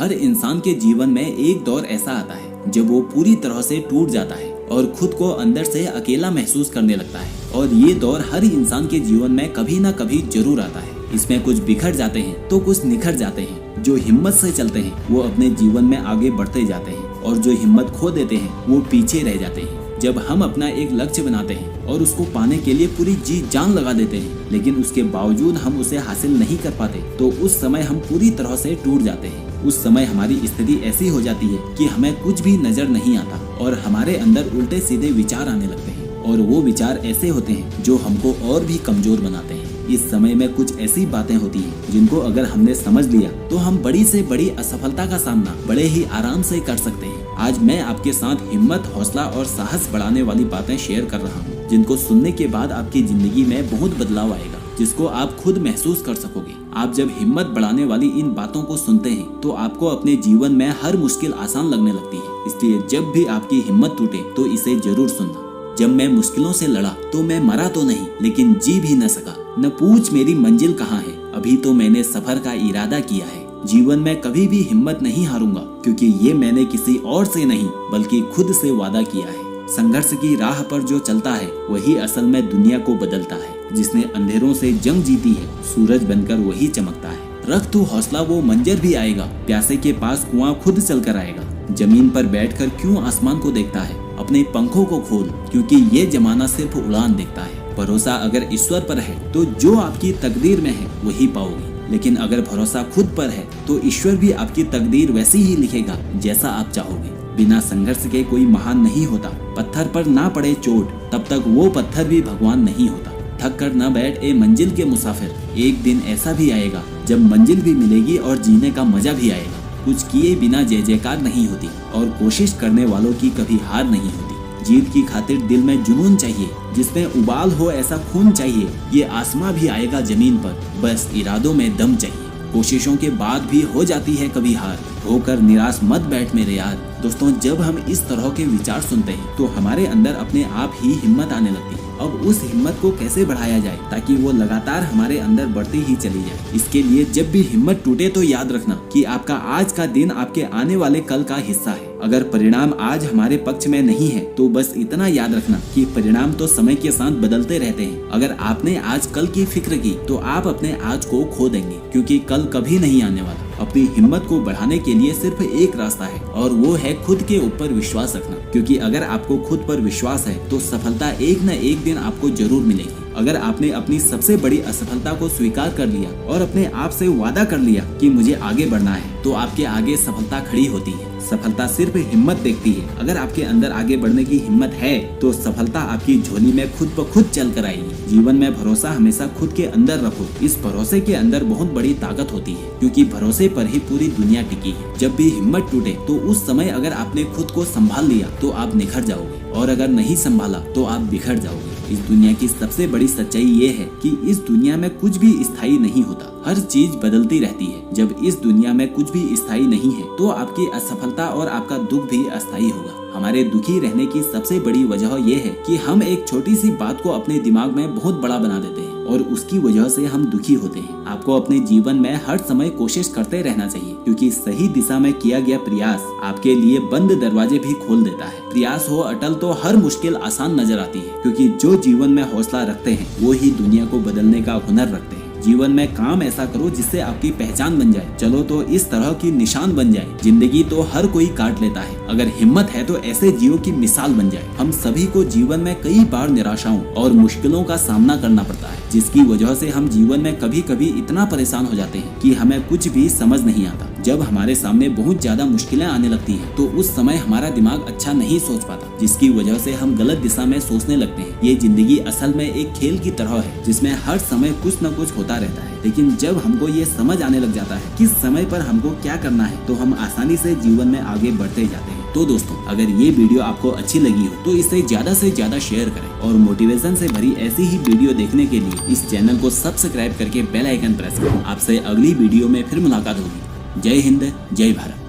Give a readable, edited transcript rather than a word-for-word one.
हर इंसान के जीवन में एक दौर ऐसा आता है जब वो पूरी तरह से टूट जाता है और खुद को अंदर से अकेला महसूस करने लगता है। और ये दौर हर इंसान के जीवन में कभी ना कभी जरूर आता है। इसमें कुछ बिखर जाते हैं तो कुछ निखर जाते हैं। जो हिम्मत से चलते हैं वो अपने जीवन में आगे बढ़ते जाते हैं और जो हिम्मत खो देते हैं वो पीछे रह जाते हैं। जब हम अपना एक लक्ष्य बनाते हैं और उसको पाने के लिए पूरी जी जान लगा देते हैं, लेकिन उसके बावजूद हम उसे हासिल नहीं कर पाते, तो उस समय हम पूरी तरह से टूट जाते हैं। उस समय हमारी स्थिति ऐसी हो जाती है कि हमें कुछ भी नजर नहीं आता और हमारे अंदर उल्टे सीधे विचार आने लगते हैं। और वो विचार ऐसे होते हैं जो हमको और भी कमजोर बनाते हैं। इस समय में कुछ ऐसी बातें होती हैं जिनको अगर हमने समझ लिया तो हम बड़ी से बड़ी असफलता का सामना बड़े ही आराम से कर सकते हैं। आज मैं आपके साथ हिम्मत, हौसला और साहस बढ़ाने वाली बातें शेयर कर रहा हूँ, जिनको सुनने के बाद आपकी जिंदगी में बहुत बदलाव आएगा, जिसको आप खुद महसूस कर सकोगे। आप जब हिम्मत बढ़ाने वाली इन बातों को सुनते हैं तो आपको अपने जीवन में हर मुश्किल आसान लगने लगती है। इसलिए जब भी आपकी हिम्मत टूटे तो इसे जरूर सुनना। जब मैं मुश्किलों से लड़ा तो मैं मरा तो नहीं लेकिन जी भी न सका। न पूछ मेरी मंजिल कहाँ है, अभी तो मैंने सफर का इरादा किया है। जीवन में कभी भी हिम्मत नहीं हारूंगा, क्योंकि ये मैंने किसी और से नहीं बल्कि खुद से वादा किया है। संघर्ष की राह पर जो चलता है वही असल में दुनिया को बदलता है। जिसने अंधेरों से जंग जीती है सूरज बनकर वही चमकता है। रख तू हौसला, वो मंजर भी आएगा। प्यासे के पास कुआं खुद चल कर आएगा। जमीन पर बैठकर क्यों आसमान को देखता है, अपने पंखों को खोल, क्योंकि ये जमाना सिर्फ उड़ान देखता है। भरोसा अगर ईश्वर पर है तो जो आपकी तकदीर में है वही पाओगे, लेकिन अगर भरोसा खुद पर है तो ईश्वर भी आपकी तकदीर वैसी ही लिखेगा जैसा आप चाहोगे। बिना संघर्ष के कोई महान नहीं होता। पत्थर पर ना पड़े चोट तब तक वो पत्थर भी भगवान नहीं होता। थक कर न बैठ ए मंजिल के मुसाफिर, एक दिन ऐसा भी आएगा जब मंजिल भी मिलेगी और जीने का मजा भी आएगा। कुछ किए बिना जय जयकार नहीं होती और कोशिश करने वालों की कभी हार नहीं होती। जीत की खातिर दिल में जुनून चाहिए, जिसमें उबाल हो ऐसा खून चाहिए। ये आसमां भी आएगा जमीन पर, बस इरादों में दम चाहिए। कोशिशों के बाद भी हो जाती है कभी हार, होकर निराश मत बैठ मेरे यार। दोस्तों, जब हम इस तरह के विचार सुनते हैं तो हमारे अंदर अपने आप ही हिम्मत आने लगती है। अब उस हिम्मत को कैसे बढ़ाया जाए ताकि वो लगातार हमारे अंदर बढ़ती ही चली जाए। इसके लिए जब भी हिम्मत टूटे तो याद रखना कि आपका आज का दिन आपके आने वाले कल का हिस्सा है। अगर परिणाम आज हमारे पक्ष में नहीं है तो बस इतना याद रखना कि परिणाम तो समय के साथ बदलते रहते हैं। अगर आपने आज कल की फिक्र की तो आप अपने आज को खो देंगे, क्योंकि कल कभी नहीं आने वाला। अपनी हिम्मत को बढ़ाने के लिए सिर्फ एक रास्ता है और वो है खुद के ऊपर विश्वास रखना, क्योंकि अगर आपको खुद पर विश्वास है तो सफलता एक न एक दिन आपको जरूर मिलेगी। अगर आपने अपनी सबसे बड़ी असफलता को स्वीकार कर लिया और अपने आप से वादा कर लिया कि मुझे आगे बढ़ना है, तो आपके आगे सफलता खड़ी होती है। सफलता सिर्फ हिम्मत देखती है। अगर आपके अंदर आगे बढ़ने की हिम्मत है तो सफलता आपकी झोली में खुद ब खुद चल कर आएगी। जीवन में भरोसा हमेशा खुद के अंदर रखो। इस भरोसे के अंदर बहुत बड़ी ताकत होती है, क्योंकि भरोसे पर ही पूरी दुनिया टिकी है। जब भी हिम्मत टूटे तो उस समय अगर आपने खुद को संभाल लिया तो आप निखर जाओगे, और अगर नहीं संभाला तो आप बिखर जाओगे। इस दुनिया की सबसे बड़ी सच्चाई ये है कि इस दुनिया में कुछ भी स्थायी नहीं होता, हर चीज बदलती रहती है। जब इस दुनिया में कुछ भी स्थायी नहीं है तो आपकी असफलता और आपका दुख भी अस्थायी होगा। हमारे दुखी रहने की सबसे बड़ी वजह यह है कि हम एक छोटी सी बात को अपने दिमाग में बहुत बड़ा बना देते हैं और उसकी वजह से हम दुखी होते हैं। आपको अपने जीवन में हर समय कोशिश करते रहना चाहिए, क्योंकि सही दिशा में किया गया प्रयास आपके लिए बंद दरवाजे भी खोल देता है। प्रयास हो अटल तो हर मुश्किल आसान नजर आती है, क्योंकि जो जीवन में हौसला रखते हैं वो ही दुनिया को बदलने का हुनर रखते हैं। जीवन में काम ऐसा करो जिससे आपकी पहचान बन जाए। चलो तो इस तरह की निशान बन जाए। जिंदगी तो हर कोई काट लेता है, अगर हिम्मत है तो ऐसे जियो की मिसाल बन जाए। हम सभी को जीवन में कई बार निराशाओं और मुश्किलों का सामना करना पड़ता है, जिसकी वजह से हम जीवन में कभी कभी इतना परेशान हो जाते हैं कि हमें कुछ भी समझ नहीं आता। जब हमारे सामने बहुत ज्यादा मुश्किलें आने लगती हैं तो उस समय हमारा दिमाग अच्छा नहीं सोच पाता, जिसकी वजह से हम गलत दिशा में सोचने लगते हैं। ये जिंदगी असल में एक खेल की तरह है जिसमें हर समय कुछ न कुछ होता रहता है। लेकिन जब हमको ये समझ आने लग जाता है किस समय पर हमको क्या करना है तो हम आसानी से जीवन में आगे बढ़ते जाते हैं। तो दोस्तों, अगर ये वीडियो आपको अच्छी लगी हो तो इसे ज्यादा से ज्यादा शेयर करें और मोटिवेशन से भरी ऐसी ही वीडियो देखने के लिए इस चैनल को सब्सक्राइब करके बेल आइकन प्रेस करें। आपसे अगली वीडियो में फिर मुलाकात होगी। जय हिंद, जय भारत।